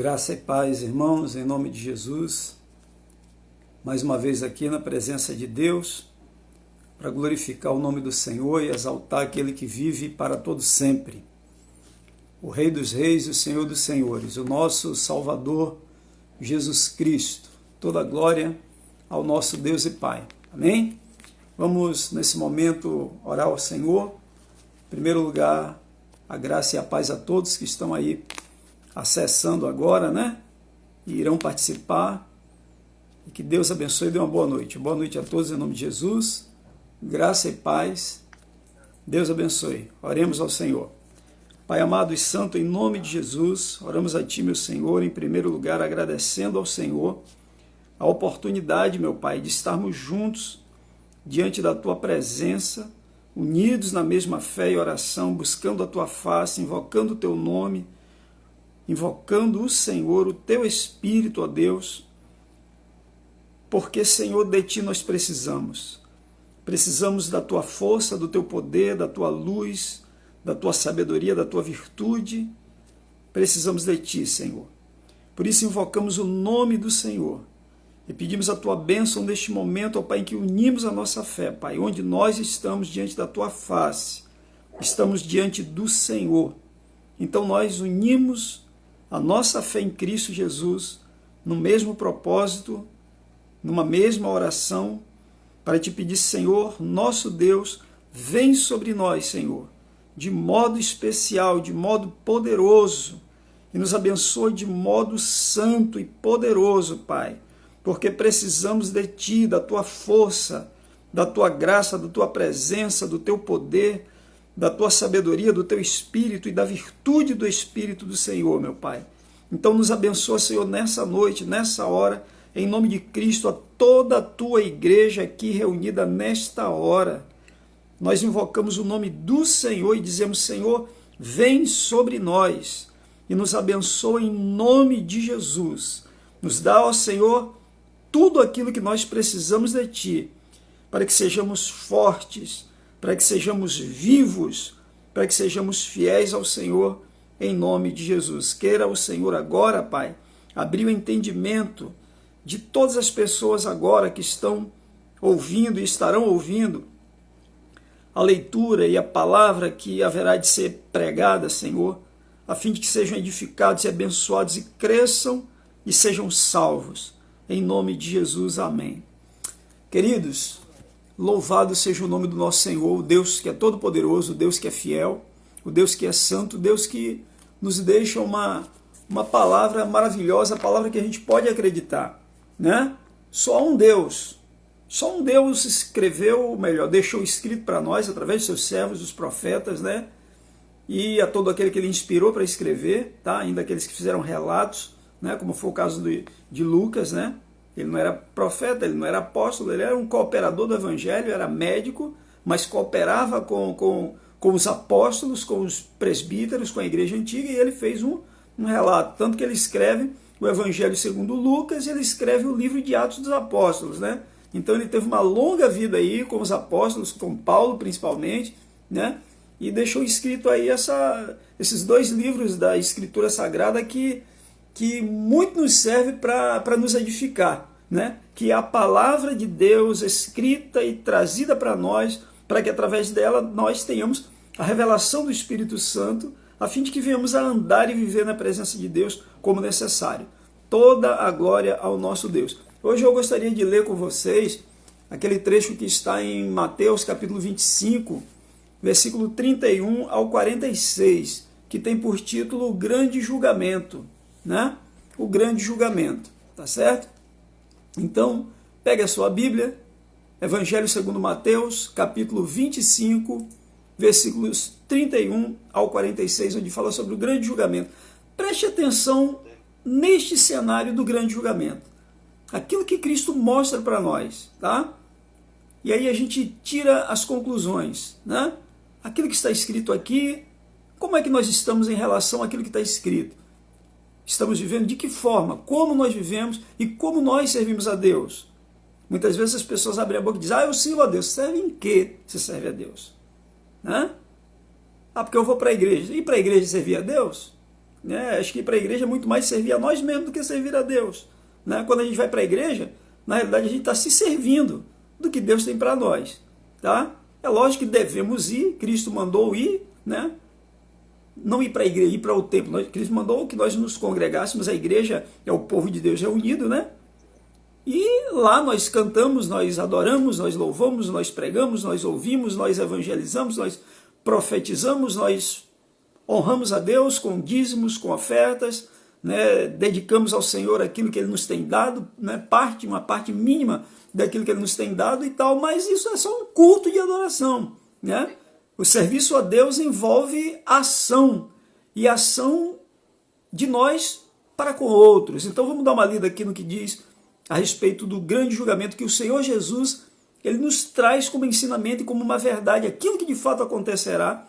Graça e paz, irmãos, em nome de Jesus. Mais uma vez aqui na presença de Deus, para glorificar o nome do Senhor e exaltar aquele que vive para todo sempre. O Rei dos Reis e o Senhor dos Senhores, o nosso Salvador, Jesus Cristo. Toda glória ao nosso Deus e Pai. Amém? Vamos, nesse momento, orar ao Senhor. Em primeiro lugar, a graça e a paz a todos que estão aí acessando agora, né? E irão participar. E que Deus abençoe e dê uma boa noite. Boa noite a todos em nome de Jesus. Graça e paz. Deus abençoe. Oremos ao Senhor. Pai amado e santo, em nome de Jesus, oramos a Ti, meu Senhor, em primeiro lugar, agradecendo ao Senhor a oportunidade, meu Pai, de estarmos juntos diante da Tua presença, unidos na mesma fé e oração, buscando a Tua face, invocando o Teu nome, invocando o Senhor, o Teu Espírito, ó Deus, porque, Senhor, de Ti nós precisamos. Precisamos da Tua força, do Teu poder, da Tua luz, da Tua sabedoria, da Tua virtude. Precisamos de Ti, Senhor. Por isso invocamos o nome do Senhor e pedimos a Tua bênção neste momento, ó Pai, em que unimos a nossa fé, Pai, onde nós estamos diante da Tua face, estamos diante do Senhor. Então nós unimos a nossa fé em Cristo Jesus no mesmo propósito, numa mesma oração, para Te pedir, Senhor, nosso Deus, vem sobre nós, Senhor, de modo especial, de modo poderoso, e nos abençoe de modo santo e poderoso, Pai, porque precisamos de Ti, da Tua força, da Tua graça, da Tua presença, do Teu poder, da Tua sabedoria, do Teu Espírito e da virtude do Espírito do Senhor, meu Pai. Então nos abençoa, Senhor, nessa noite, nessa hora, em nome de Cristo, a toda a Tua igreja aqui reunida nesta hora. Nós invocamos o nome do Senhor e dizemos, Senhor, vem sobre nós e nos abençoa em nome de Jesus. Nos dá, ó Senhor, tudo aquilo que nós precisamos de Ti, para que sejamos fortes, para que sejamos vivos, para que sejamos fiéis ao Senhor, em nome de Jesus. Queira o Senhor agora, Pai, abrir o entendimento de todas as pessoas agora que estão ouvindo e estarão ouvindo a leitura e a palavra que haverá de ser pregada, Senhor, a fim de que sejam edificados e abençoados e cresçam e sejam salvos. Em nome de Jesus, amém. Queridos, louvado seja o nome do nosso Senhor, o Deus que é todo-poderoso, o Deus que é fiel, o Deus que é santo, o Deus que nos deixa uma palavra maravilhosa, a palavra que a gente pode acreditar, né? Só um Deus escreveu, melhor, deixou escrito para nós, através de seus servos, os profetas, né? E a todo aquele que ele inspirou para escrever, tá? Ainda aqueles que fizeram relatos, né? Como foi o caso de Lucas, né? Ele não era profeta, ele não era apóstolo, ele era um cooperador do evangelho, era médico, mas cooperava com os apóstolos, com os presbíteros, com a igreja antiga, e ele fez um relato. Tanto que ele escreve o Evangelho segundo Lucas e ele escreve o livro de Atos dos Apóstolos, né? Então ele teve uma longa vida aí com os apóstolos, com Paulo principalmente, né? E deixou escrito aí esses dois livros da Escritura Sagrada que muito nos serve para nos edificar, né? Que é a palavra de Deus escrita e trazida para nós, para que através dela nós tenhamos a revelação do Espírito Santo, a fim de que venhamos a andar e viver na presença de Deus como necessário. Toda a glória ao nosso Deus. Hoje eu gostaria de ler com vocês aquele trecho que está em Mateus capítulo 25, versículo 31 ao 46, que tem por título o grande julgamento, né? O grande julgamento, tá certo? Então, pegue a sua Bíblia, Evangelho segundo Mateus, capítulo 25, versículos 31 ao 46, onde fala sobre o grande julgamento. Preste atenção neste cenário do grande julgamento. Aquilo que Cristo mostra para nós, tá? E aí a gente tira as conclusões, né? Aquilo que está escrito aqui, como é que nós estamos em relação àquilo que está escrito? Estamos vivendo de que forma? Como nós vivemos e como nós servimos a Deus? Muitas vezes as pessoas abrem a boca e dizem, eu sirvo a Deus. Serve em quê você serve a Deus? Né? Porque eu vou para a igreja. E para a igreja servir a Deus? né? Acho que ir para a igreja é muito mais servir a nós mesmos do que servir a Deus, né? Quando a gente vai para a igreja, na realidade a gente está se servindo do que Deus tem para nós, tá? É lógico que devemos ir, Cristo mandou ir, né? Não ir para a igreja, ir para o templo. Cristo mandou que nós nos congregássemos, a igreja é o povo de Deus reunido, né? E lá nós cantamos, nós adoramos, nós louvamos, nós pregamos, nós ouvimos, nós evangelizamos, nós profetizamos, nós honramos a Deus com dízimos, com ofertas, né? Dedicamos ao Senhor aquilo que Ele nos tem dado, né? Uma parte mínima daquilo que Ele nos tem dado e tal, mas isso é só um culto de adoração, né? O serviço a Deus envolve ação, e ação de nós para com outros. Então vamos dar uma lida aqui no que diz a respeito do grande julgamento que o Senhor Jesus, Ele nos traz como ensinamento e como uma verdade, aquilo que de fato acontecerá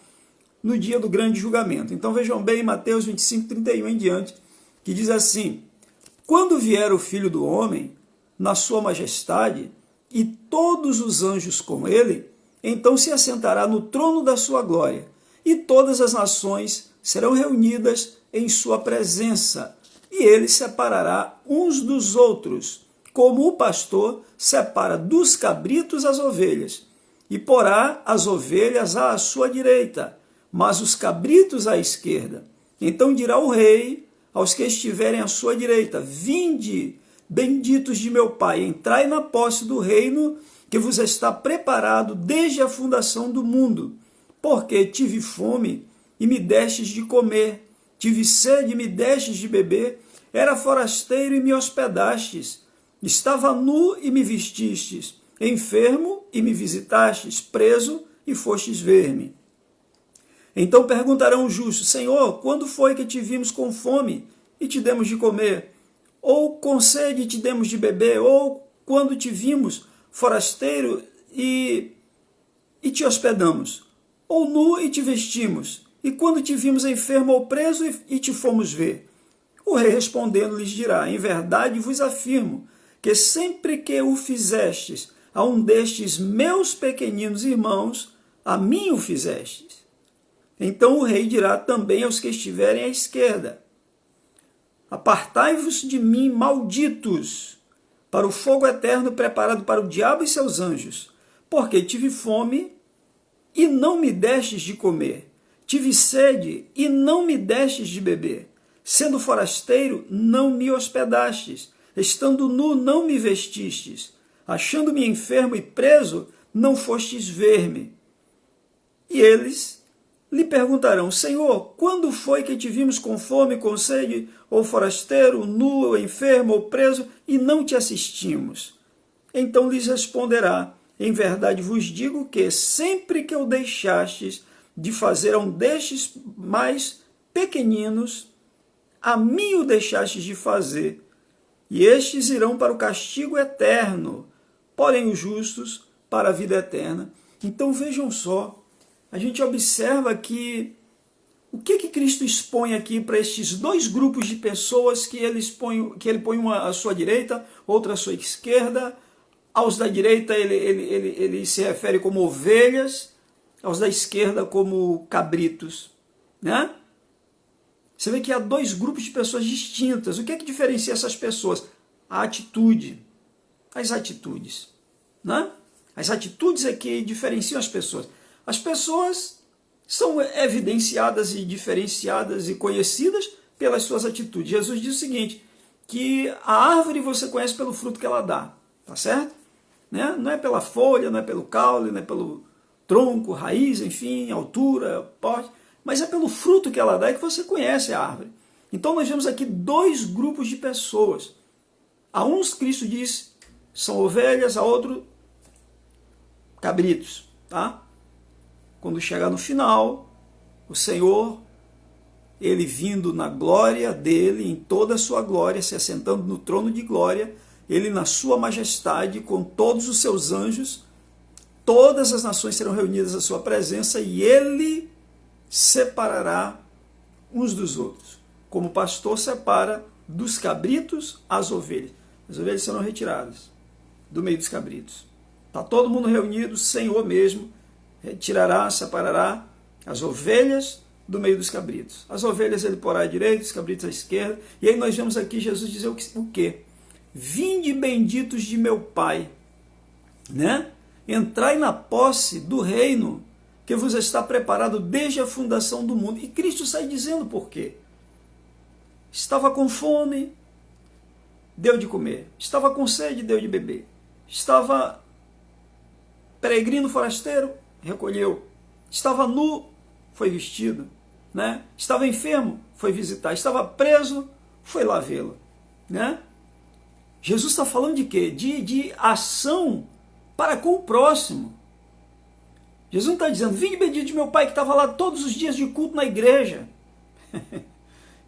no dia do grande julgamento. Então vejam bem, Mateus 25, 31 em diante, que diz assim: quando vier o Filho do Homem, na sua majestade, e todos os anjos com ele, então se assentará no trono da sua glória, e todas as nações serão reunidas em sua presença, e ele separará uns dos outros, como o pastor separa dos cabritos as ovelhas, e porá as ovelhas à sua direita, mas os cabritos à esquerda. Então dirá o rei aos que estiverem à sua direita: vinde, benditos de meu Pai, entrai na posse do reino que vos está preparado desde a fundação do mundo. Porque tive fome e me destes de comer, tive sede e me destes de beber, era forasteiro e me hospedastes, estava nu e me vestistes, enfermo e me visitastes, preso e fostes ver-me. Então perguntarão os justos: Senhor, quando foi que te vimos com fome e te demos de comer? Ou com sede e te demos de beber? Ou quando te vimos forasteiro e te hospedamos? Ou nu e te vestimos? E quando te vimos enfermo ou preso e te fomos ver? O rei respondendo lhes dirá: em verdade vos afirmo que sempre que o fizestes a um destes meus pequeninos irmãos, a mim o fizestes. Então o rei dirá também aos que estiverem à esquerda: apartai-vos de mim, malditos, para o fogo eterno preparado para o diabo e seus anjos, porque tive fome e não me destes de comer, tive sede e não me destes de beber, sendo forasteiro não me hospedastes, estando nu não me vestistes, achando-me enfermo e preso não fostes ver-me. E eles lhe perguntarão: Senhor, quando foi que te vimos com fome, com sede, ou forasteiro, nu, ou enfermo, ou preso, e não te assistimos? Então lhes responderá: em verdade vos digo que sempre que o deixastes de fazer a um destes mais pequeninos, a mim o deixastes de fazer. E estes irão para o castigo eterno, porém os justos para a vida eterna. Então vejam só, a gente observa que o que Cristo expõe aqui para estes dois grupos de pessoas que ele põe uma à sua direita, outra à sua esquerda. Aos da direita ele se refere como ovelhas, aos da esquerda como cabritos, né? Você vê que há dois grupos de pessoas distintas. O que é que diferencia essas pessoas? A atitude, as atitudes, né? As atitudes é que diferenciam as pessoas. As pessoas são evidenciadas e diferenciadas e conhecidas pelas suas atitudes. Jesus diz o seguinte, que a árvore você conhece pelo fruto que ela dá, tá certo? Né? Não é pela folha, não é pelo caule, não é pelo tronco, raiz, enfim, altura, porte, mas é pelo fruto que ela dá é que você conhece a árvore. Então nós vemos aqui dois grupos de pessoas. A uns Cristo diz são ovelhas, a outro cabritos, tá? Quando chegar no final, o Senhor, ele vindo na glória dele, em toda a sua glória, se assentando no trono de glória, ele na sua majestade, com todos os seus anjos, todas as nações serão reunidas à sua presença e ele separará uns dos outros. Como o pastor separa dos cabritos as ovelhas. As ovelhas serão retiradas do meio dos cabritos. Está todo mundo reunido, o Senhor mesmo retirará, separará as ovelhas do meio dos cabritos. As ovelhas ele porá à direita, os cabritos à esquerda. E aí nós vemos aqui Jesus dizer o quê? Vinde benditos de meu Pai, né? Entrai na posse do reino que vos está preparado desde a fundação do mundo. E Cristo sai dizendo por quê? Estava com fome, deu de comer. Estava com sede, deu de beber. Estava peregrino forasteiro, recolheu. Estava nu, foi vestido. Né? Estava enfermo, foi visitar. Estava preso, foi lá vê-lo. Né? Jesus está falando de quê? De ação para com o próximo. Jesus não está dizendo, vinde bendito de meu Pai, que estava lá todos os dias de culto na igreja,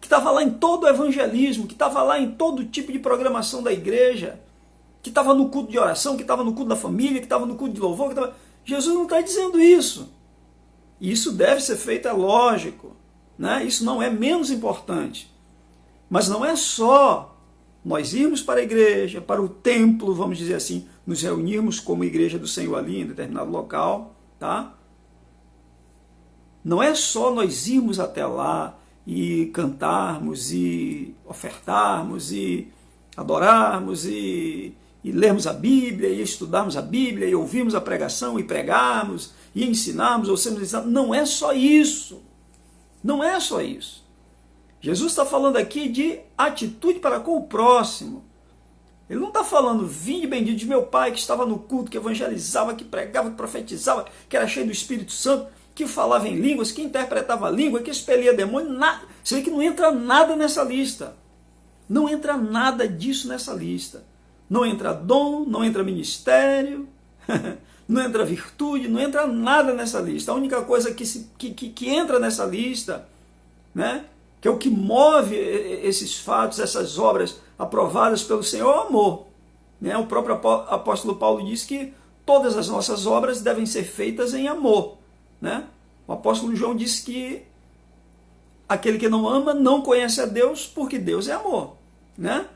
que estava lá em todo o evangelismo, que estava lá em todo tipo de programação da igreja, que estava no culto de oração, que estava no culto da família, que estava no culto de louvor. Jesus não está dizendo isso. E isso deve ser feito, é lógico. Né? Isso não é menos importante. Mas não é só nós irmos para a igreja, para o templo, vamos dizer assim, nos reunirmos como igreja do Senhor ali em determinado local, tá? Não é só nós irmos até lá e cantarmos e ofertarmos e adorarmos e lermos a Bíblia e estudarmos a Bíblia e ouvirmos a pregação e pregarmos e ensinarmos ou sermos ensinados. Não é só isso. Não é só isso. Jesus está falando aqui de atitude para com o próximo. Ele não está falando, vinde bendito de meu Pai, que estava no culto, que evangelizava, que pregava, que profetizava, que era cheio do Espírito Santo, que falava em línguas, que interpretava a língua, que expelia demônio, nada. Você vê que não entra nada nessa lista. Não entra nada disso nessa lista. Não entra dom, não entra ministério, não entra virtude, não entra nada nessa lista. A única coisa que entra nessa lista, né, que é o que move esses fatos, essas obras aprovadas pelo Senhor, é o amor. Né? O próprio apóstolo Paulo diz que todas as nossas obras devem ser feitas em amor. Né? O apóstolo João disse que aquele que não ama não conhece a Deus, porque Deus é amor. Né?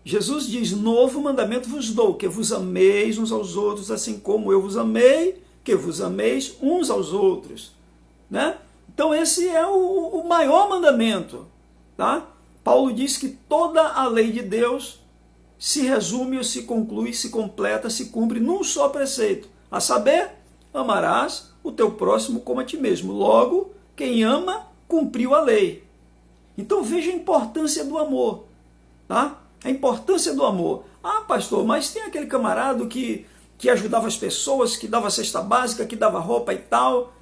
Jesus diz, novo mandamento vos dou, que vos ameis uns aos outros, assim como eu vos amei, que vos ameis uns aos outros. Né? Então esse é o maior mandamento. Tá? Paulo diz que toda a lei de Deus se resume ou se conclui, se completa, se cumpre num só preceito, a saber, amarás o teu próximo como a ti mesmo. Logo, quem ama, cumpriu a lei. Então veja a importância do amor. Tá? A importância do amor. Ah, pastor, mas tem aquele camarada que ajudava as pessoas, que dava cesta básica, que dava roupa e tal.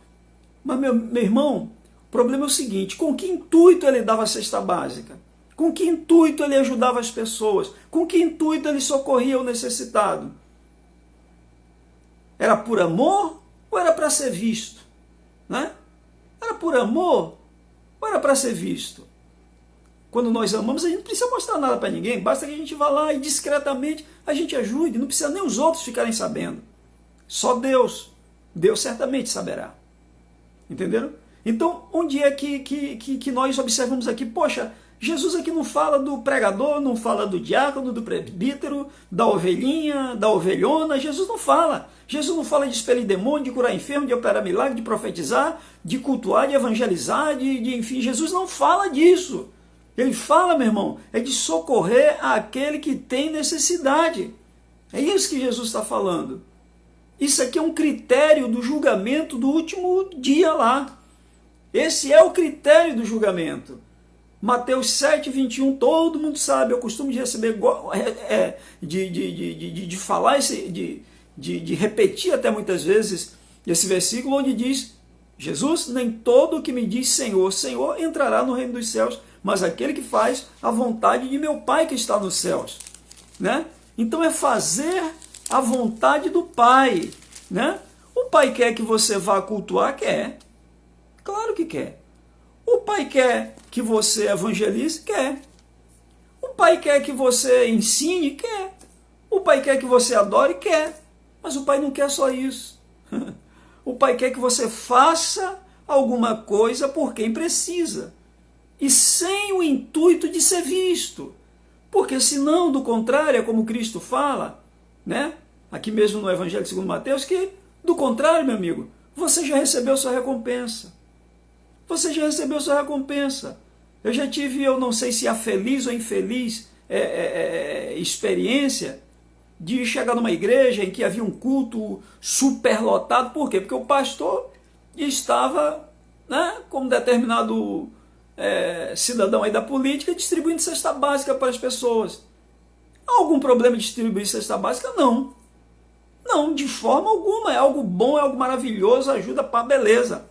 Mas, meu irmão, o problema é o seguinte, com que intuito ele dava cesta básica? Com que intuito ele ajudava as pessoas? Com que intuito ele socorria o necessitado? Era por amor ou era para ser visto? Né? Era por amor ou era para ser visto? Quando nós amamos, a gente não precisa mostrar nada para ninguém, basta que a gente vá lá e discretamente a gente ajude, não precisa nem os outros ficarem sabendo. Só Deus. Deus certamente saberá. Entenderam? Então, onde é que nós observamos aqui? Poxa, Jesus aqui não fala do pregador, não fala do diácono, do presbítero, da ovelhinha, da ovelhona. Jesus não fala. Jesus não fala de expelir demônio, de curar enfermo, de operar milagre, de profetizar, de cultuar, de evangelizar, enfim. Jesus não fala disso. Ele fala, meu irmão, é de socorrer aquele que tem necessidade. É isso que Jesus está falando. Isso aqui é um critério do julgamento do último dia lá. Esse é o critério do julgamento. Mateus 7, 21, todo mundo sabe, eu costumo de receber, de falar, de repetir até muitas vezes esse versículo onde diz, Jesus, nem todo o que me diz Senhor, Senhor, entrará no reino dos céus, mas aquele que faz a vontade de meu Pai que está nos céus. Né? Então é fazer a vontade do Pai. Né? O Pai quer que você vá cultuar? Quer. Claro que quer. O Pai quer que você evangelize? Quer. O Pai quer que você ensine? Quer. O Pai quer que você adore? Quer. Mas o Pai não quer só isso. O Pai quer que você faça alguma coisa por quem precisa. E sem o intuito de ser visto. Porque senão, do contrário, é como Cristo fala, né? Aqui mesmo no Evangelho segundo Mateus, que do contrário, meu amigo, você já recebeu sua recompensa. você já recebeu sua recompensa. Eu já tive, eu não sei se a feliz ou infeliz experiência de chegar numa igreja em que havia um culto superlotado. Por quê? Porque o pastor estava, né, como determinado cidadão aí da política, distribuindo cesta básica para as pessoas. Há algum problema de distribuir cesta básica? Não. Não, de forma alguma. É algo bom, é algo maravilhoso, ajuda para a beleza.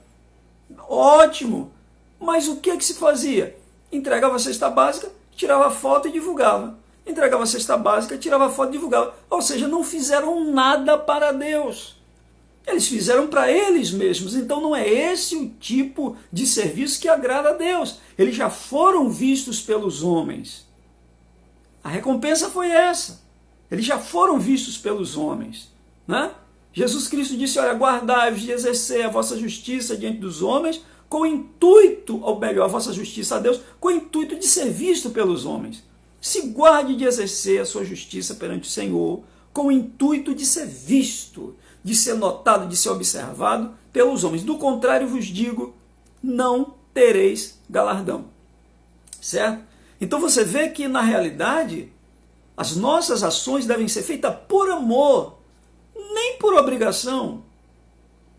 Ótimo. Mas o que se fazia? Entregava a cesta básica, tirava foto e divulgava. Entregava a cesta básica, tirava foto e divulgava. Ou seja, não fizeram nada para Deus. Eles fizeram para eles mesmos. Então não é esse o tipo de serviço que agrada a Deus. Eles já foram vistos pelos homens. A recompensa foi essa. Eles já foram vistos pelos homens, né? Jesus Cristo disse, olha, guardai-vos de exercer a vossa justiça diante dos homens com o intuito, ou melhor, a vossa justiça a Deus, com o intuito de ser visto pelos homens. Se guarde de exercer a sua justiça perante o Senhor com o intuito de ser visto, de ser notado, de ser observado pelos homens. Do contrário, vos digo, não tereis galardão. Certo? Então você vê que, na realidade, as nossas ações devem ser feitas por amor, nem por obrigação.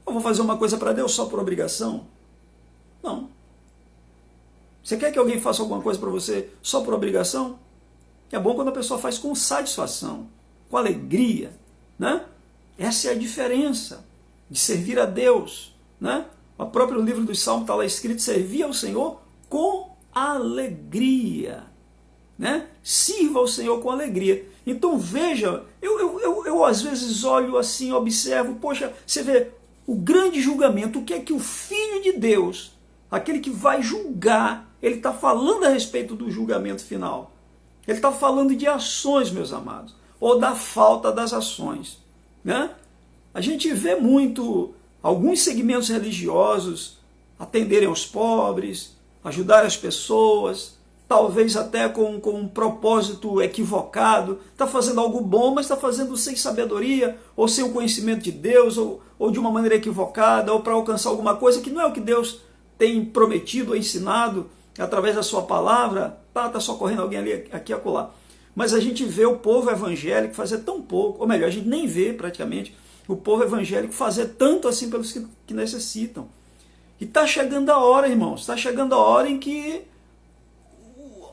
Eu vou fazer uma coisa para Deus só por obrigação? Não. Você quer que alguém faça alguma coisa para você só por obrigação? É bom quando a pessoa faz com satisfação, com alegria, né? Essa é a diferença de servir a Deus, né? O próprio livro dos Salmos está lá escrito, servir ao Senhor com alegria, né? Sirva ao Senhor com alegria. Então veja, eu às vezes olho assim, observo, poxa, você vê o grande julgamento, o que é que o Filho de Deus, aquele que vai julgar, ele está falando a respeito do julgamento final. Ele está falando de ações, meus amados, ou da falta das ações, né? A gente vê muito alguns segmentos religiosos atenderem aos pobres, ajudar as pessoas, talvez até com um propósito equivocado, está fazendo algo bom, mas está fazendo sem sabedoria, ou sem o conhecimento de Deus, ou de uma maneira equivocada, ou para alcançar alguma coisa que não é o que Deus tem prometido ou ensinado através da sua palavra. Tá só correndo alguém ali, aqui e acolá. Mas a gente vê o povo evangélico fazer tão pouco, ou melhor, a gente nem vê praticamente o povo evangélico fazer tanto assim pelos que necessitam. E está chegando a hora, irmãos, está chegando a hora em que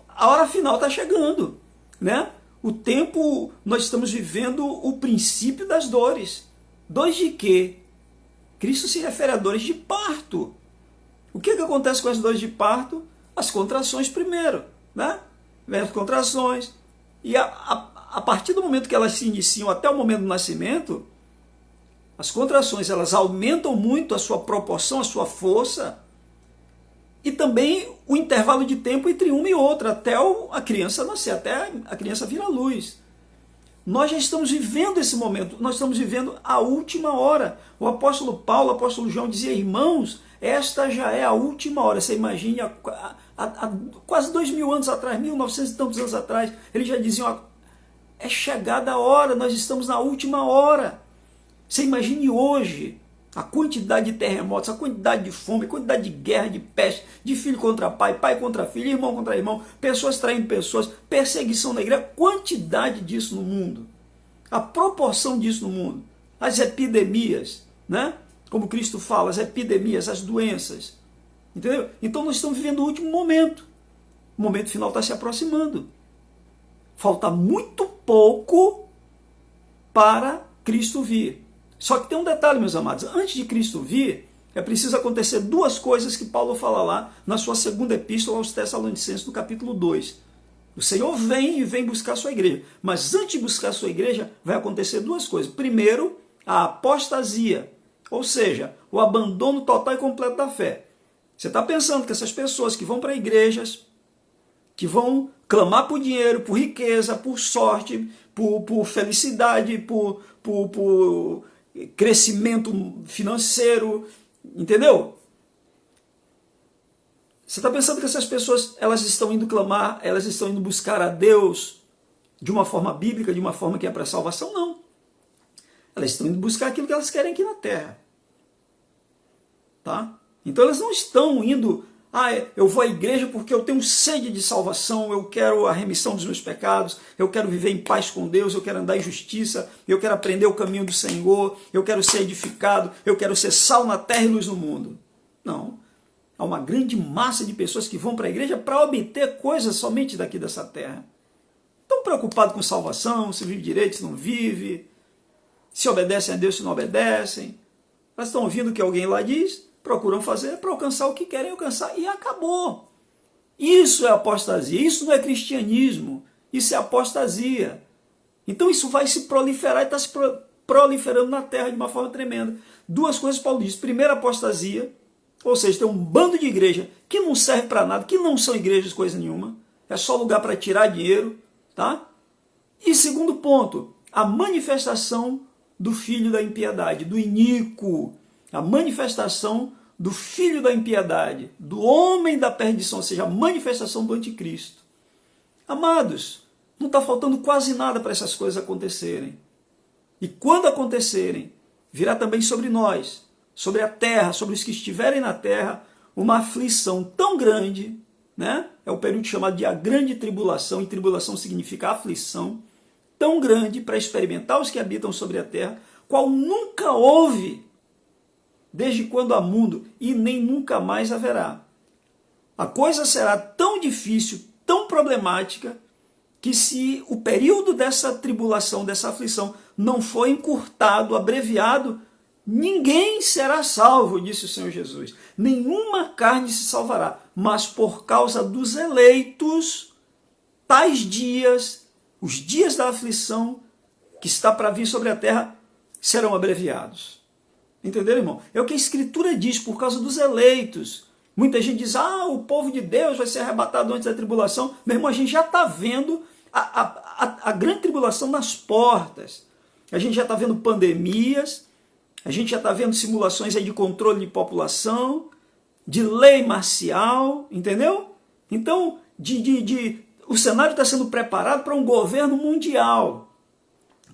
a hora final está chegando, né? O tempo, nós estamos vivendo o princípio das dores. Dores de quê? Cristo se refere a dores de parto. O que acontece com as dores de parto? As contrações primeiro, né? Vem as contrações. E a partir do momento que elas se iniciam até o momento do nascimento, as contrações elas aumentam muito a sua proporção, a sua força, e também o intervalo de tempo entre uma e outra, até a criança nascer, até a criança vir à luz. Nós já estamos vivendo esse momento, nós estamos vivendo a última hora. O apóstolo Paulo, o apóstolo João dizia, irmãos, esta já é a última hora. Você imagine, há quase 2000 anos atrás, 1900 e tantos anos atrás, eles já diziam, é chegada a hora, nós estamos na última hora. Você imagine hoje a quantidade de terremotos, a quantidade de fome, a quantidade de guerra, de peste, de filho contra pai, pai contra filho, irmão contra irmão, pessoas traindo pessoas, perseguição na igreja, a quantidade disso no mundo, a proporção disso no mundo, as epidemias, né? Como Cristo fala, as epidemias, as doenças, entendeu? Então nós estamos vivendo o último momento, o momento final está se aproximando, falta muito pouco para Cristo vir. Só que tem um detalhe, meus amados, antes de Cristo vir, é preciso acontecer duas coisas que Paulo fala lá na sua segunda epístola aos Tessalonicenses, no capítulo 2. O Senhor vem e vem buscar a sua igreja, mas antes de buscar a sua igreja, vai acontecer duas coisas. Primeiro, a apostasia, ou seja, o abandono total e completo da fé. Você está pensando que essas pessoas que vão para igrejas, que vão clamar por dinheiro, por riqueza, por sorte, por felicidade, por crescimento financeiro, entendeu? Você está pensando que essas pessoas elas estão indo clamar, elas estão indo buscar a Deus de uma forma bíblica, de uma forma que é para salvação? Não. Elas estão indo buscar aquilo que elas querem aqui na terra. Tá? Então elas não estão indo, eu vou à igreja porque eu tenho sede de salvação, eu quero a remissão dos meus pecados, eu quero viver em paz com Deus, eu quero andar em justiça, eu quero aprender o caminho do Senhor, eu quero ser edificado, eu quero ser sal na terra e luz no mundo. Não. Há uma grande massa de pessoas que vão para a igreja para obter coisas somente daqui dessa terra. Estão preocupados com salvação, se vive direito, se não vive, se obedecem a Deus, se não obedecem. Elas estão ouvindo o que alguém lá diz, procuram fazer para alcançar o que querem alcançar e acabou. Isso é apostasia, isso não é cristianismo, isso é apostasia. Então isso vai se proliferar e está se proliferando na terra de uma forma tremenda. Duas coisas Paulo diz. Primeiro, apostasia, ou seja, tem um bando de igreja que não serve para nada, que não são igrejas coisa nenhuma, é só lugar para tirar dinheiro, tá? E segundo ponto, a manifestação do filho da impiedade, do iníquo, a manifestação do filho da impiedade, do homem da perdição, ou seja, a manifestação do anticristo. Amados, não está faltando quase nada para essas coisas acontecerem. E quando acontecerem, virá também sobre nós, sobre a terra, sobre os que estiverem na terra, uma aflição tão grande, né? É o período chamado de a grande tribulação, e tribulação significa aflição, tão grande para experimentar os que habitam sobre a terra, qual nunca houve, desde quando há mundo, e nem nunca mais haverá. A coisa será tão difícil, tão problemática, que se o período dessa tribulação, dessa aflição, não for encurtado, abreviado, ninguém será salvo, disse o Senhor Jesus. Nenhuma carne se salvará, mas por causa dos eleitos, tais dias, os dias da aflição que está para vir sobre a terra, serão abreviados. Entenderam, irmão? É o que a Escritura diz, por causa dos eleitos. Muita gente diz, o povo de Deus vai ser arrebatado antes da tribulação. Meu irmão, a gente já está vendo a grande tribulação nas portas. A gente já está vendo pandemias, a gente já está vendo simulações aí de controle de população, de lei marcial, entendeu? Então, o cenário está sendo preparado para um governo mundial.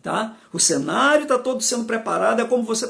Tá? O cenário está todo sendo preparado, é como você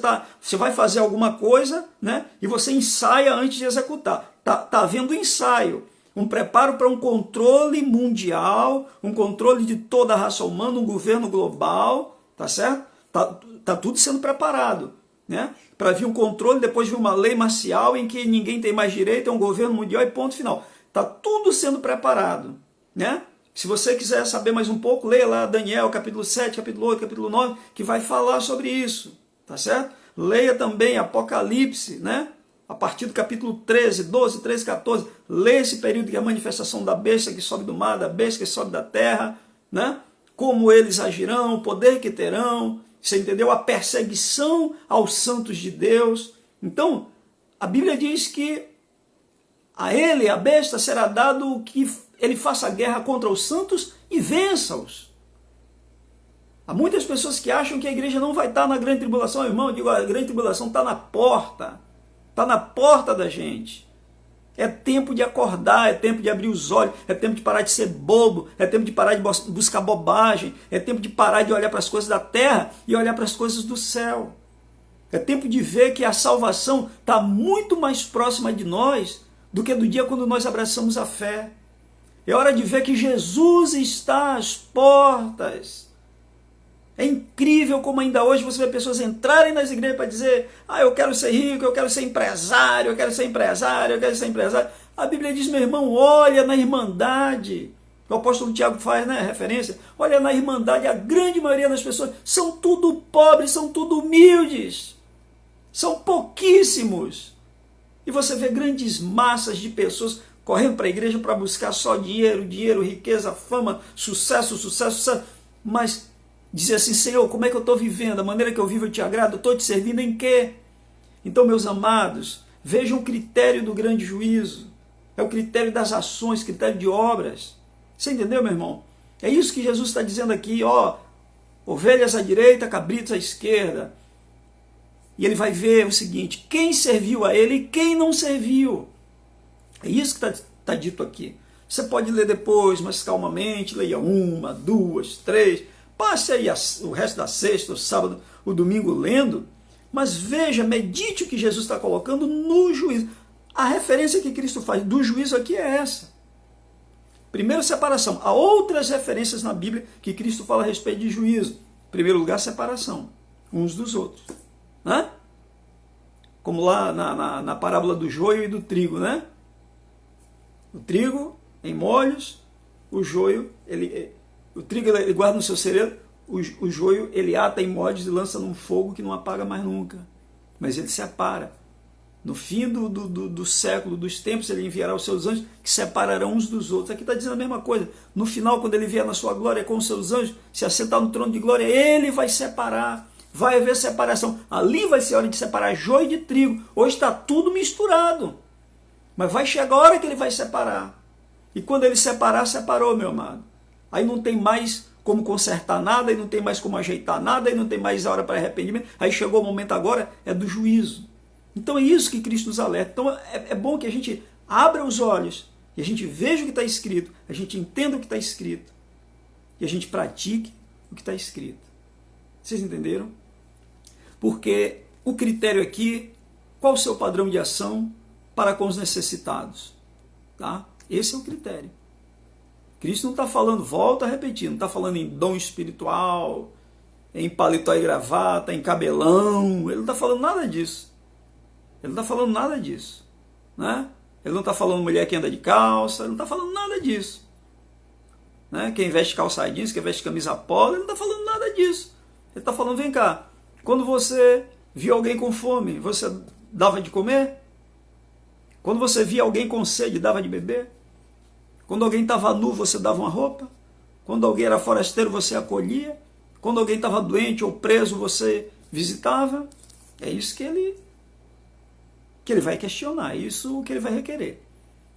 vai fazer alguma coisa, né? E você ensaia antes de executar. Tá havendo ensaio, um preparo para um controle mundial, um controle de toda a raça humana, um governo global, tá certo? Tá tudo sendo preparado, né? Para vir um controle, depois vir uma lei marcial em que ninguém tem mais direito, é um governo mundial e ponto final. Tá tudo sendo preparado, né? Se você quiser saber mais um pouco, leia lá Daniel, capítulo 7, capítulo 8, capítulo 9, que vai falar sobre isso, tá certo? Leia também Apocalipse, né? A partir do capítulo 13, 12, 13, 14, leia esse período que é a manifestação da besta que sobe do mar, da besta que sobe da terra, né? Como eles agirão, o poder que terão, você entendeu? A perseguição aos santos de Deus. Então, a Bíblia diz que a ele, a besta, será dado o que ele faça guerra contra os santos e vença-os. Há muitas pessoas que acham que a igreja não vai estar na grande tribulação. Irmão, eu digo, a grande tribulação está na porta. Está na porta da gente. É tempo de acordar, é tempo de abrir os olhos, é tempo de parar de ser bobo, é tempo de parar de buscar bobagem, é tempo de parar de olhar para as coisas da terra e olhar para as coisas do céu. É tempo de ver que a salvação está muito mais próxima de nós do que do dia quando nós abraçamos a fé. É hora de ver que Jesus está às portas. É incrível como ainda hoje você vê pessoas entrarem nas igrejas para dizer, eu quero ser rico, eu quero ser empresário, eu quero ser empresário, eu quero ser empresário. A Bíblia diz, meu irmão, olha na irmandade. O apóstolo Tiago faz, né, referência. Olha na irmandade, a grande maioria das pessoas são tudo pobres, são tudo humildes. São pouquíssimos. E você vê grandes massas de pessoas correndo para a igreja para buscar só dinheiro, dinheiro, riqueza, fama, sucesso, sucesso, sucesso. Mas dizer assim, Senhor, como é que eu estou vivendo? A maneira que eu vivo eu te agrado? Eu estou te servindo em quê? Então, meus amados, vejam o critério do grande juízo. É o critério das ações, critério de obras. Você entendeu, meu irmão? É isso que Jesus está dizendo aqui, ovelhas à direita, cabritos à esquerda. E ele vai ver o seguinte, quem serviu a ele e quem não serviu. É isso que está dito aqui. Você pode ler depois, mas calmamente, leia 1, 2, 3, passe aí o resto da sexta, o sábado, o domingo lendo, mas veja, medite o que Jesus está colocando no juízo. A referência que Cristo faz do juízo aqui é essa. Primeiro, separação. Há outras referências na Bíblia que Cristo fala a respeito de juízo. Em primeiro lugar, separação uns dos outros. Né? Como lá na parábola do joio e do trigo. Né? O trigo em molhos, o joio, o trigo ele guarda no seu cereiro, o joio ele ata em molhos e lança num fogo que não apaga mais nunca. Mas ele separa. No fim do século, dos tempos, ele enviará os seus anjos que separarão uns dos outros. Aqui está dizendo a mesma coisa. No final, quando ele vier na sua glória com os seus anjos, se assentar no trono de glória, ele vai separar. Vai haver separação. Ali vai ser a hora de separar joio de trigo. Hoje está tudo misturado. Mas vai chegar a hora que ele vai separar. E quando ele separar, separou, meu amado. Aí não tem mais como consertar nada, aí não tem mais como ajeitar nada, aí não tem mais a hora para arrependimento. Aí chegou o momento agora, é do juízo. Então é isso que Cristo nos alerta. Então é bom que a gente abra os olhos e a gente veja o que está escrito, a gente entenda o que está escrito e a gente pratique o que está escrito. Vocês entenderam? Porque o critério aqui, qual o seu padrão de ação para com os necessitados? Tá? Esse é o critério. Cristo não está falando, volta a repetir, não está falando em dom espiritual, em paletó e gravata, em cabelão, ele não está falando nada disso. Ele não está falando nada disso. Né? Ele não está falando mulher que anda de calça, ele não está falando nada disso. Né? Quem veste calça jeans, quem veste camisa polo, ele não está falando nada disso. Ele está falando, vem cá, quando você via alguém com fome, você dava de comer? Quando você via alguém com sede, dava de beber? Quando alguém estava nu, você dava uma roupa? Quando alguém era forasteiro, você acolhia? Quando alguém estava doente ou preso, você visitava? É isso que ele vai questionar, isso que ele vai requerer.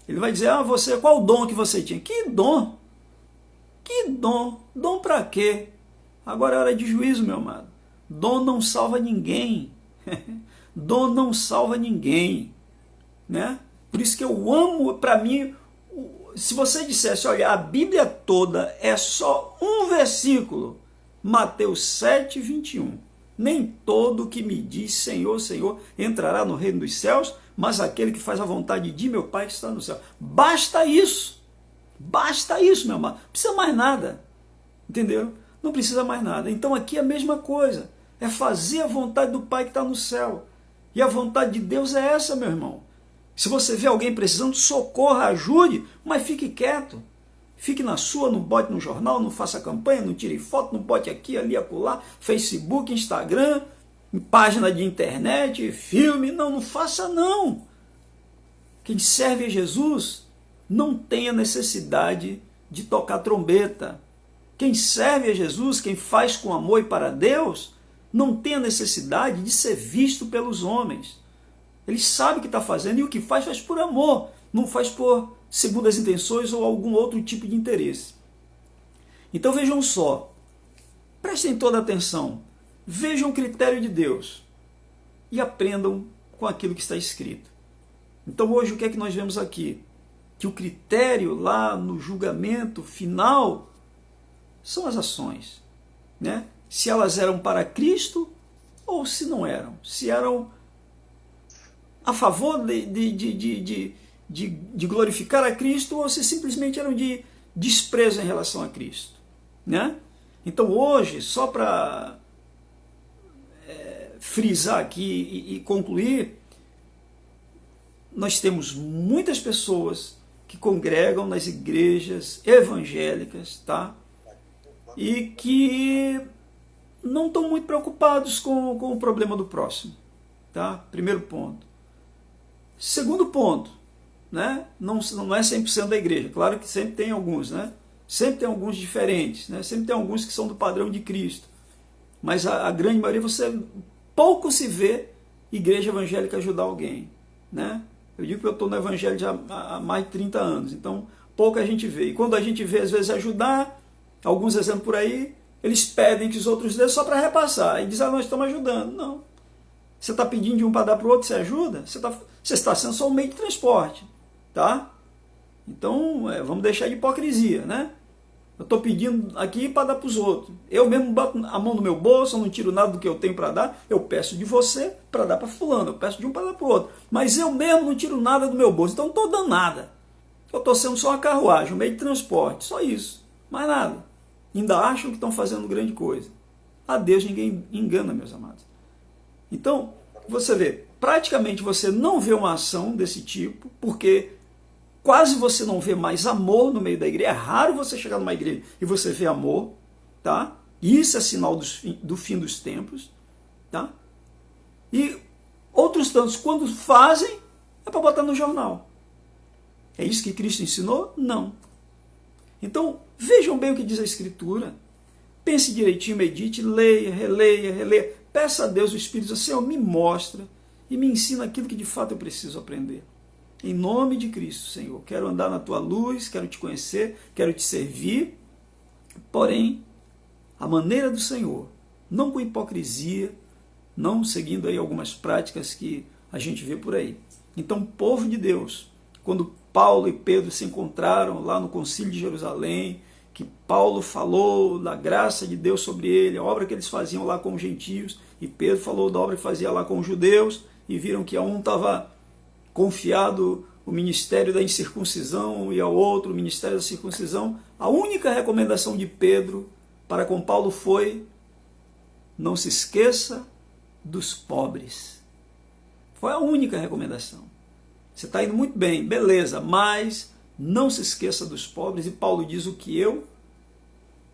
Ele vai dizer, você, qual o dom que você tinha? Que dom? Que dom? Dom para quê? Agora é hora de juízo, meu amado. Dom não salva ninguém. Dom não salva ninguém. Né? Por isso que eu amo, para mim, se você dissesse, olha, a Bíblia toda é só um versículo, Mateus 7, 21. Nem todo que me diz Senhor, Senhor entrará no reino dos céus, mas aquele que faz a vontade de meu Pai que está no céu. Basta isso, meu amado. Não precisa mais nada, entendeu? Não precisa mais nada. Então aqui é a mesma coisa, é fazer a vontade do Pai que está no céu. E a vontade de Deus é essa, meu irmão. Se você vê alguém precisando, socorra, ajude, mas fique quieto. Fique na sua, não bote no jornal, não faça campanha, não tire foto, não bote aqui, ali, acolá, Facebook, Instagram, página de internet, filme. Não faça não. Quem serve a Jesus não tem a necessidade de tocar trombeta. Quem serve a Jesus, quem faz com amor e para Deus, não tem a necessidade de ser visto pelos homens. Ele sabe o que está fazendo e o que faz por amor, não faz por segundas intenções ou algum outro tipo de interesse. Então vejam só, prestem toda atenção, vejam o critério de Deus e aprendam com aquilo que está escrito. Então hoje o que é que nós vemos aqui? Que o critério lá no julgamento final são as ações, né? Se elas eram para Cristo ou se não eram, se eram a favor de glorificar a Cristo ou se simplesmente eram de desprezo em relação a Cristo. Né? Então hoje, só para frisar aqui e concluir, nós temos muitas pessoas que congregam nas igrejas evangélicas, tá? E que não estão muito preocupados com o problema do próximo. Tá? Primeiro ponto. Segundo ponto, né? Não é 100% da igreja, claro que sempre tem alguns, né? Sempre tem alguns diferentes, né? Sempre tem alguns que são do padrão de Cristo, mas a grande maioria, pouco se vê igreja evangélica ajudar alguém, né? Eu digo que eu estou no evangelho já há mais de 30 anos, então pouca gente vê, e quando a gente vê às vezes ajudar, alguns exemplos por aí, eles pedem que os outros dêem só para repassar, e dizem, nós estamos ajudando. Não, você está pedindo de um para dar para o outro, você ajuda? Você está sendo só um meio de transporte, tá? Então, vamos deixar de hipocrisia, né? Eu estou pedindo aqui para dar para os outros. Eu mesmo boto a mão no meu bolso, eu não tiro nada do que eu tenho para dar. Eu peço de você para dar para fulano, eu peço de um para dar para o outro. Mas eu mesmo não tiro nada do meu bolso, então não estou dando nada. Eu estou sendo só uma carruagem, um meio de transporte, só isso. Mais nada. Ainda acham que estão fazendo grande coisa. A Deus ninguém engana, meus amados. Então, você vê, praticamente você não vê uma ação desse tipo, porque quase você não vê mais amor no meio da igreja. É raro você chegar numa igreja e você vê amor, tá? Isso é sinal do fim dos tempos, tá? E outros tantos, quando fazem, é para botar no jornal. É isso que Cristo ensinou? Não. Então, vejam bem o que diz a Escritura. Pense direitinho, medite, leia, releia, releia. Peça a Deus, o Espírito, Senhor, me mostra e me ensina aquilo que de fato eu preciso aprender. Em nome de Cristo, Senhor, quero andar na Tua luz, quero Te conhecer, quero Te servir, porém, a maneira do Senhor, não com hipocrisia, não seguindo aí algumas práticas que a gente vê por aí. Então, povo de Deus, quando Paulo e Pedro se encontraram lá no Concílio de Jerusalém, que Paulo falou da graça de Deus sobre ele, a obra que eles faziam lá com os gentios, e Pedro falou da obra que fazia lá com os judeus, e viram que a um estava confiado o ministério da incircuncisão e ao outro o ministério da circuncisão. A única recomendação de Pedro para com Paulo foi: não se esqueça dos pobres. Foi a única recomendação. Você está indo muito bem, beleza, mas não se esqueça dos pobres. E Paulo diz o que eu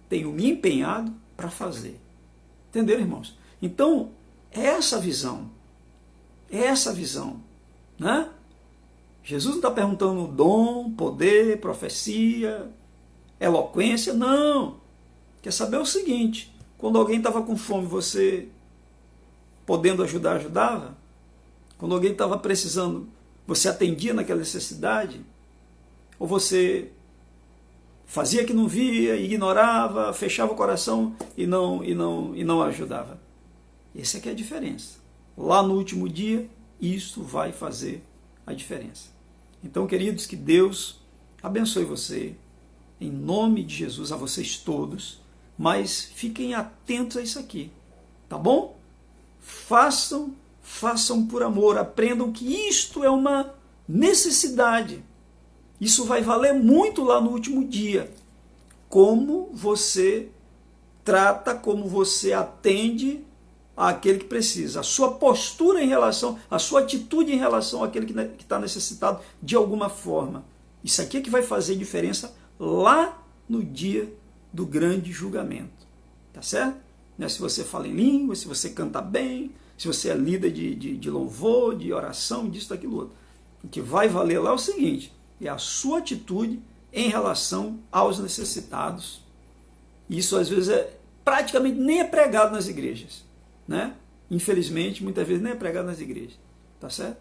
tenho me empenhado para fazer. Entenderam, irmãos? Então, é essa a visão. É essa a visão. Né? Jesus não está perguntando dom, poder, profecia, eloquência, não. Quer saber o seguinte: quando alguém estava com fome, você, podendo ajudar, ajudava? Quando alguém estava precisando, você atendia naquela necessidade? Ou você fazia que não via, ignorava, fechava o coração e não ajudava? Essa é que é a diferença. Lá no último dia, isso vai fazer a diferença. Então, queridos, que Deus abençoe você, em nome de Jesus, a vocês todos, mas fiquem atentos a isso aqui, tá bom? Façam por amor, aprendam que isto é uma necessidade. Isso vai valer muito lá no último dia. Como você trata, como você atende àquele que precisa. A sua postura em relação, a sua atitude em relação àquele que está necessitado de alguma forma. Isso aqui é que vai fazer diferença lá no dia do grande julgamento. Tá certo? Se você fala em língua, se você canta bem, se você é líder de louvor, de oração, disso, daquilo outro. O que vai valer lá é o seguinte: é a sua atitude em relação aos necessitados. Isso às vezes praticamente nem é pregado nas igrejas, né? Infelizmente, muitas vezes nem é pregado nas igrejas, tá certo?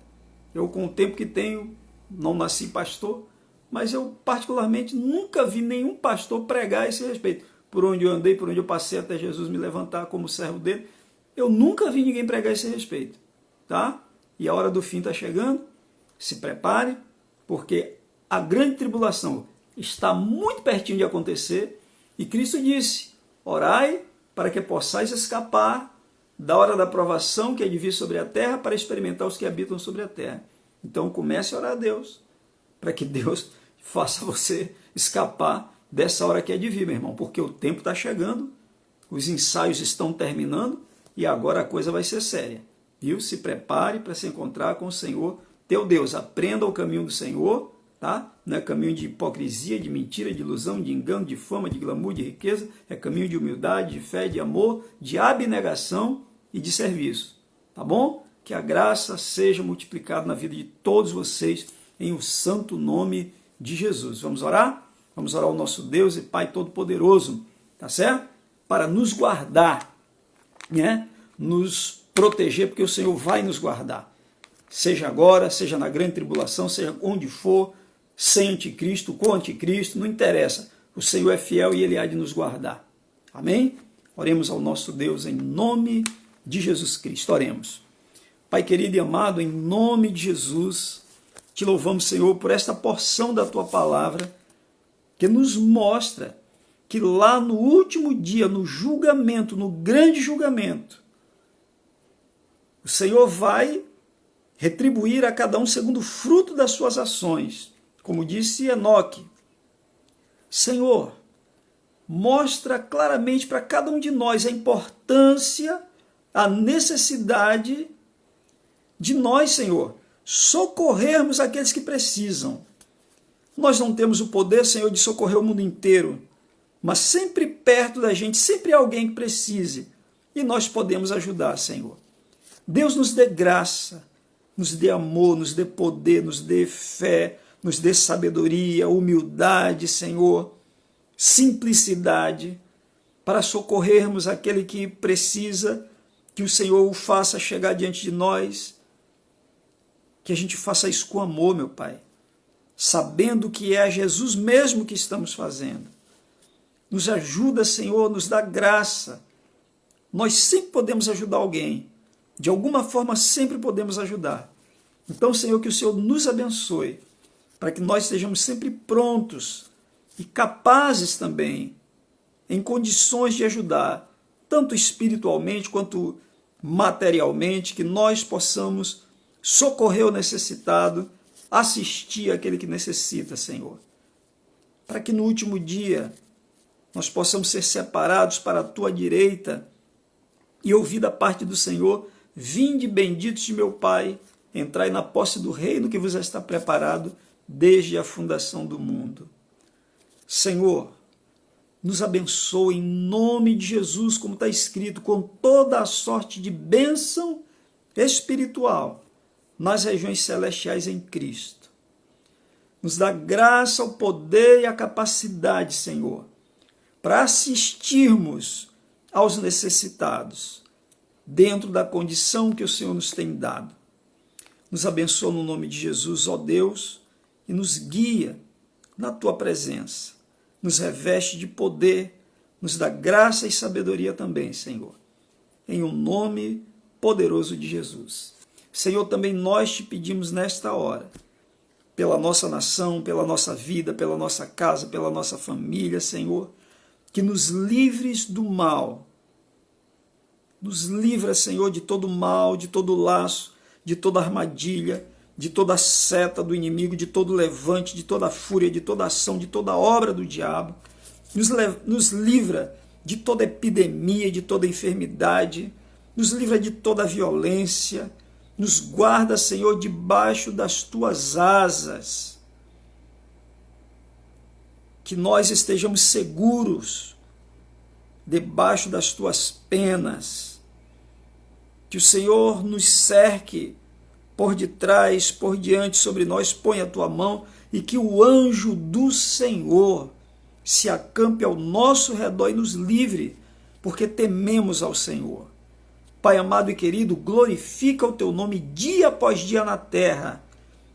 Eu, com o tempo que tenho, não nasci pastor, mas eu particularmente nunca vi nenhum pastor pregar a esse respeito. Por onde eu andei, por onde eu passei até Jesus me levantar como servo dele, eu nunca vi ninguém pregar a esse respeito, tá? E a hora do fim está chegando, se prepare, porque a grande tribulação está muito pertinho de acontecer, e Cristo disse: orai para que possais escapar da hora da provação que há de vir sobre a terra, para experimentar os que habitam sobre a terra. Então comece a orar a Deus, para que Deus faça você escapar dessa hora que é de vir, meu irmão, porque o tempo está chegando, os ensaios estão terminando, e agora a coisa vai ser séria, viu? Se prepare para se encontrar com o Senhor teu Deus. Aprenda o caminho do Senhor, tá? Não é caminho de hipocrisia, de mentira, de ilusão, de engano, de fama, de glamour, de riqueza. É caminho de humildade, de fé, de amor, de abnegação e de serviço, tá bom? Que a graça seja multiplicada na vida de todos vocês, em o santo nome de Jesus. Vamos orar? Vamos orar ao nosso Deus e Pai Todo-Poderoso, tá certo? Para nos guardar, né? Nos proteger, porque o Senhor vai nos guardar. Seja agora, seja na grande tribulação, seja onde for, sem anticristo, com anticristo, não interessa. O Senhor é fiel e Ele há de nos guardar. Amém? Oremos ao nosso Deus em nome de Jesus Cristo. Oremos. Pai querido e amado, em nome de Jesus, te louvamos, Senhor, por esta porção da Tua palavra, que nos mostra que lá no último dia, no julgamento, no grande julgamento, o Senhor vai retribuir a cada um segundo o fruto das suas ações. Como disse Enoque, Senhor, mostra claramente para cada um de nós a importância, a necessidade de nós, Senhor, socorrermos aqueles que precisam. Nós não temos o poder, Senhor, de socorrer o mundo inteiro, mas sempre perto da gente, sempre há alguém que precise, e nós podemos ajudar, Senhor. Deus nos dê graça, nos dê amor, nos dê poder, nos dê fé, nos dê sabedoria, humildade, Senhor, simplicidade, para socorrermos aquele que precisa, que o Senhor o faça chegar diante de nós, que a gente faça isso com amor, meu Pai, sabendo que é a Jesus mesmo que estamos fazendo. Nos ajuda, Senhor, nos dá graça. Nós sempre podemos ajudar alguém. De alguma forma, sempre podemos ajudar. Então, Senhor, que o Senhor nos abençoe, para que nós estejamos sempre prontos e capazes também, em condições de ajudar, tanto espiritualmente quanto materialmente, que nós possamos socorrer o necessitado, assistir aquele que necessita, Senhor. Para que no último dia nós possamos ser separados para a tua direita e ouvir da parte do Senhor: vinde benditos de meu Pai, entrai na posse do reino que vos está preparado desde a fundação do mundo. Senhor, nos abençoe em nome de Jesus, como está escrito, com toda a sorte de bênção espiritual nas regiões celestiais em Cristo. Nos dá graça, o poder e a capacidade, Senhor, para assistirmos aos necessitados, dentro da condição que o Senhor nos tem dado. Nos abençoa no nome de Jesus, ó Deus, e nos guia na tua presença. Nos reveste de poder, nos dá graça e sabedoria também, Senhor. Em um nome poderoso de Jesus. Senhor, também nós te pedimos nesta hora, pela nossa nação, pela nossa vida, pela nossa casa, pela nossa família, Senhor, que nos livres do mal. Nos livra, Senhor, de todo mal, de todo laço, de toda armadilha, de toda seta do inimigo, de todo levante, de toda fúria, de toda ação, de toda obra do diabo. Nos livra de toda epidemia, de toda enfermidade, nos livra de toda violência, nos guarda, Senhor, debaixo das tuas asas. Que nós estejamos seguros debaixo das tuas penas. Que o Senhor nos cerque por detrás, por diante, sobre nós, põe a tua mão, e que o anjo do Senhor se acampe ao nosso redor e nos livre, porque tememos ao Senhor. Pai amado e querido, glorifica o teu nome dia após dia na terra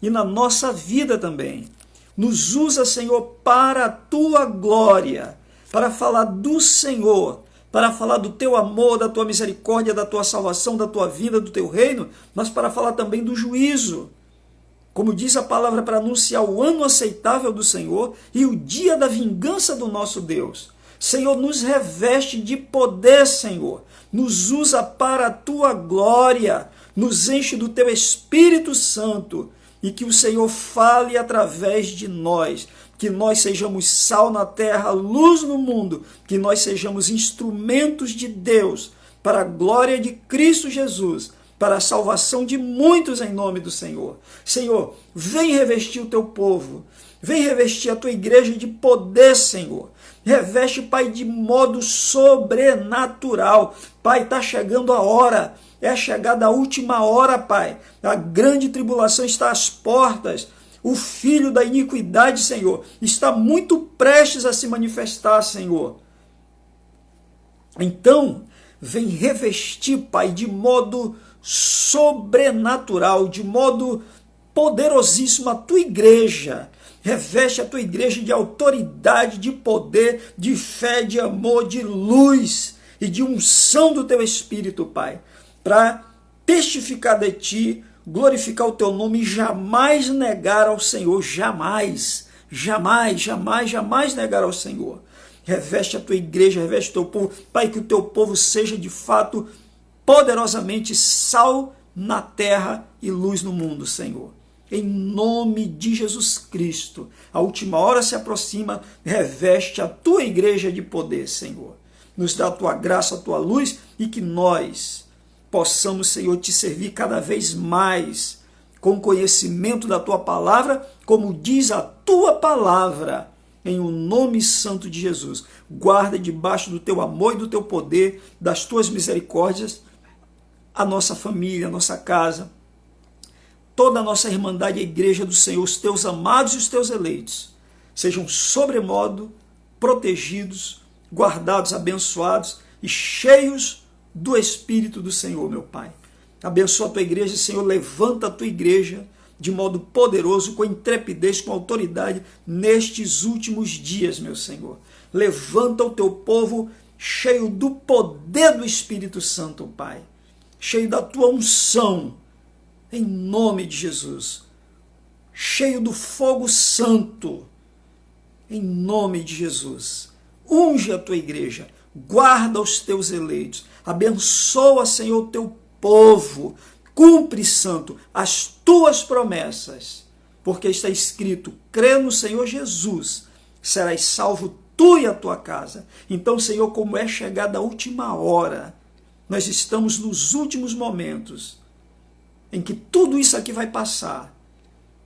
e na nossa vida também. Nos usa, Senhor, para a tua glória, para falar do Senhor, para falar do teu amor, da tua misericórdia, da tua salvação, da tua vida, do teu reino, mas para falar também do juízo. Como diz a palavra, para anunciar o ano aceitável do Senhor e o dia da vingança do nosso Deus. Senhor, nos reveste de poder, Senhor. Nos usa para a tua glória. Nos enche do teu Espírito Santo. E que o Senhor fale através de nós. Que nós sejamos sal na terra, luz no mundo. Que nós sejamos instrumentos de Deus para a glória de Cristo Jesus, para a salvação de muitos em nome do Senhor. Senhor, vem revestir o teu povo. Vem revestir a tua igreja de poder, Senhor. Reveste, Pai, de modo sobrenatural. Pai, está chegando a hora. É a chegada da última hora, Pai. A grande tribulação está às portas. O filho da iniquidade, Senhor, está muito prestes a se manifestar, Senhor. Então, vem revestir, Pai, de modo sobrenatural, de modo poderosíssimo a tua igreja. Reveste a tua igreja de autoridade, de poder, de fé, de amor, de luz e de unção do teu Espírito, Pai, para testificar de ti, glorificar o teu nome e jamais negar ao Senhor, jamais, jamais, jamais, jamais negar ao Senhor. reveste a tua igreja, reveste o teu povo. Pai, que o teu povo seja de fato poderosamente sal na terra e luz no mundo, Senhor. Em nome de Jesus Cristo, a última hora se aproxima, reveste a tua igreja de poder, Senhor. Nos dá a tua graça, a tua luz, e que nós possamos, Senhor, te servir cada vez mais com conhecimento da tua palavra, como diz a tua palavra, em o nome santo de Jesus. Guarda debaixo do teu amor e do teu poder, das tuas misericórdias, a nossa família, a nossa casa, toda a nossa irmandade, a igreja do Senhor, os teus amados e os teus eleitos, sejam sobremodo protegidos, guardados, abençoados e cheios do Espírito do Senhor, meu Pai. Abençoa a tua igreja, Senhor, levanta a tua igreja de modo poderoso, com intrepidez, com autoridade, nestes últimos dias, meu Senhor. Levanta o teu povo cheio do poder do Espírito Santo, Pai, cheio da tua unção, em nome de Jesus, cheio do fogo santo, em nome de Jesus. Unge a tua igreja, guarda os teus eleitos, abençoa, Senhor, o teu povo, cumpre, Santo, as tuas promessas, porque está escrito: crê no Senhor Jesus, serás salvo tu e a tua casa. Então, Senhor, como é chegada a última hora, nós estamos nos últimos momentos, em que tudo isso aqui vai passar,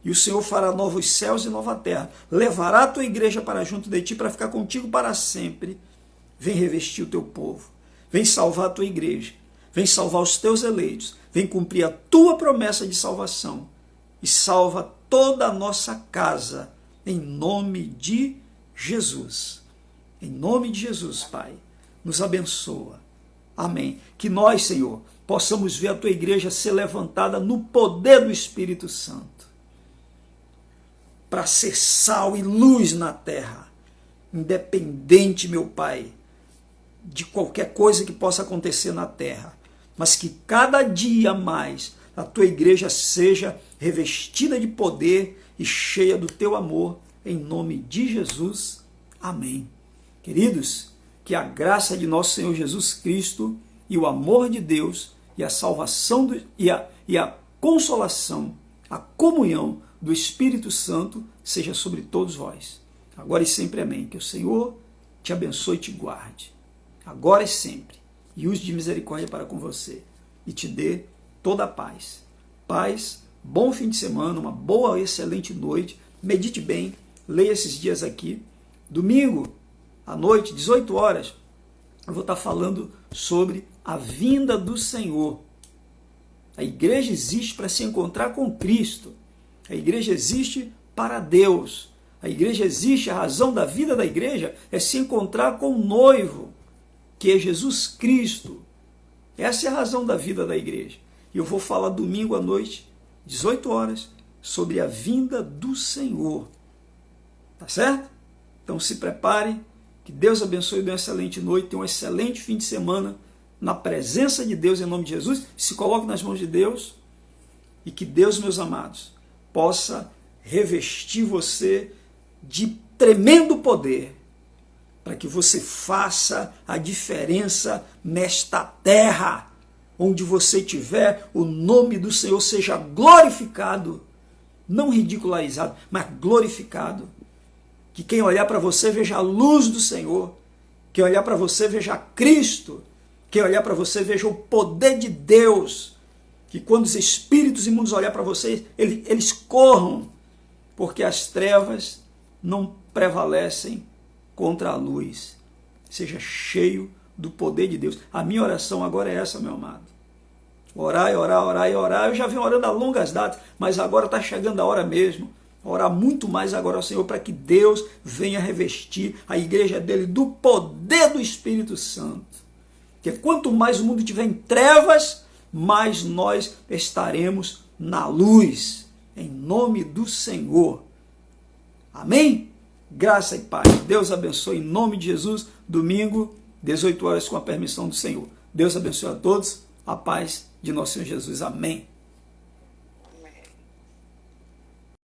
e o Senhor fará novos céus e nova terra, levará a tua igreja para junto de ti, para ficar contigo para sempre. Vem revestir o teu povo, vem salvar a tua igreja, vem salvar os teus eleitos, vem cumprir a tua promessa de salvação, e salva toda a nossa casa, em nome de Jesus. Em nome de Jesus, Pai, nos abençoa. Amém. Que nós, Senhor, possamos ver a tua igreja ser levantada no poder do Espírito Santo, para ser sal e luz na terra, independente, meu Pai, de qualquer coisa que possa acontecer na terra, mas que cada dia mais a tua igreja seja revestida de poder e cheia do teu amor, em nome de Jesus. Amém. Queridos, que a graça de nosso Senhor Jesus Cristo e o amor de Deus e a salvação e a consolação, a comunhão do Espírito Santo seja sobre todos vós, agora e sempre. Amém. Que o Senhor te abençoe e te guarde, agora e sempre, e use de misericórdia para com você, e te dê toda a paz. Paz, bom fim de semana, uma boa, excelente noite, medite bem, leia esses dias aqui. Domingo, à noite, 18 horas, eu vou estar falando sobre a vinda do Senhor. A igreja existe para se encontrar com Cristo. A igreja existe para Deus. A igreja existe, a razão da vida da igreja é se encontrar com o noivo, que é Jesus Cristo. Essa é a razão da vida da igreja. E eu vou falar domingo à noite, 18 horas, sobre a vinda do Senhor. Tá certo? Então se prepare, que Deus abençoe, dê uma excelente noite, tenha um excelente fim de semana, na presença de Deus, em nome de Jesus. Se coloque nas mãos de Deus, e que Deus, meus amados, possa revestir você de tremendo poder, para que você faça a diferença nesta terra. Onde você estiver, o nome do Senhor seja glorificado, não ridicularizado, mas glorificado. Que quem olhar para você veja a luz do Senhor, quem olhar para você veja Cristo, quem olhar para você veja o poder de Deus, que quando os espíritos imundos olhar para você, eles corram, porque as trevas não prevalecem contra a luz. Seja cheio do poder de Deus. A minha oração agora é essa, meu amado. Orar e orar, orar e orar. Eu já venho orando a longas datas, mas agora está chegando a hora mesmo. Orar muito mais agora ao Senhor, para que Deus venha revestir a igreja dele do poder do Espírito Santo. Porque quanto mais o mundo estiver em trevas, mais nós estaremos na luz. Em nome do Senhor. Amém? Graça e paz. Deus abençoe em nome de Jesus. Domingo, 18 horas, com a permissão do Senhor. Deus abençoe a todos. A paz de nosso Senhor Jesus. Amém.